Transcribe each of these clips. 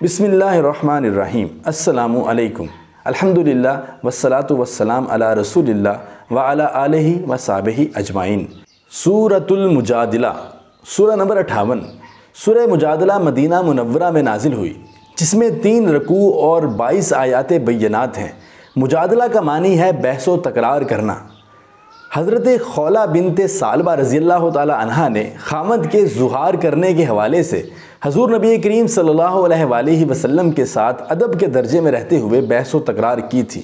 بسم اللہ الرحمن الرحیم۔ السلام علیکم۔ الحمدللہ والصلاة والسلام علی رسول اللہ وعلی آلہ وصحبہ اجمعین۔ سورۃ المجادلہ، سورہ نمبر 58۔ سورہ مجادلہ مدینہ منورہ میں نازل ہوئی، جس میں 3 رکوع اور 22 آیات بینات ہیں۔ مجادلہ کا معنی ہے بحث و تکرار کرنا۔ حضرت خولہ بنت ثعلبہ رضی اللہ تعالی عنہا نے خامد کے ظہار کرنے کے حوالے سے حضور نبی کریم صلی اللہ علیہ وآلہ وسلم کے ساتھ ادب کے درجے میں رہتے ہوئے بحث و تکرار کی تھی۔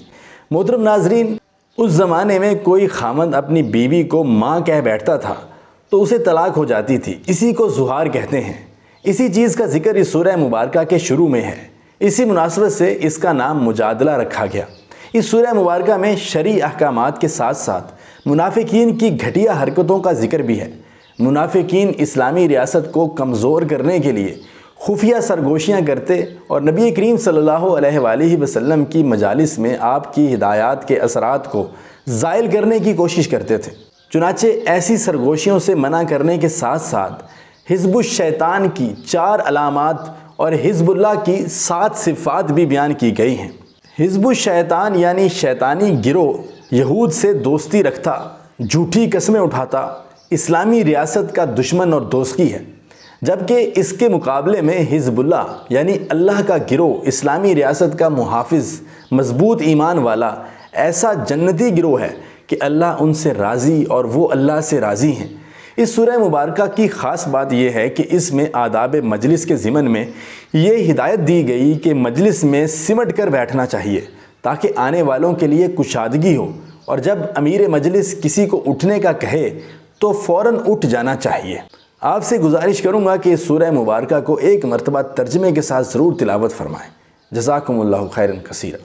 محترم ناظرین، اس زمانے میں کوئی خامد اپنی بیوی کو ماں کہہ بیٹھتا تھا تو اسے طلاق ہو جاتی تھی، اسی کو ظہار کہتے ہیں۔ اسی چیز کا ذکر اس سورہ مبارکہ کے شروع میں ہے، اسی مناسبت سے اس کا نام مجادلہ رکھا گیا۔ اس سورہ مبارکہ میں شرعی احکامات کے ساتھ ساتھ منافقین کی گھٹیا حرکتوں کا ذکر بھی ہے۔ منافقین اسلامی ریاست کو کمزور کرنے کے لیے خفیہ سرگوشیاں کرتے اور نبی کریم صلی اللہ علیہ وآلہ وسلم کی مجالس میں آپ کی ہدایات کے اثرات کو زائل کرنے کی کوشش کرتے تھے۔ چنانچہ ایسی سرگوشیوں سے منع کرنے کے ساتھ ساتھ حزب الشیطان کی 4 علامات اور حزب اللہ کی 7 صفات بھی بیان کی گئی ہیں۔ حزب الشیطان یعنی شیطانی گروہ یہود سے دوستی رکھتا، جھوٹی قسمیں اٹھاتا، اسلامی ریاست کا دشمن اور دوستی ہے، جبکہ اس کے مقابلے میں حزب اللہ یعنی اللہ کا گروہ اسلامی ریاست کا محافظ، مضبوط ایمان والا، ایسا جنتی گروہ ہے کہ اللہ ان سے راضی اور وہ اللہ سے راضی ہیں۔ اس سورہ مبارکہ کی خاص بات یہ ہے کہ اس میں آداب مجلس کے ضمن میں یہ ہدایت دی گئی کہ مجلس میں سمٹ کر بیٹھنا چاہیے تاکہ آنے والوں کے لیے کشادگی ہو، اور جب امیر مجلس کسی کو اٹھنے کا کہے تو فوراً اٹھ جانا چاہیے۔ آپ سے گزارش کروں گا کہ اس سورہ مبارکہ کو ایک مرتبہ ترجمے کے ساتھ ضرور تلاوت فرمائیں۔ جزاکم اللہ خیرا کثیرا۔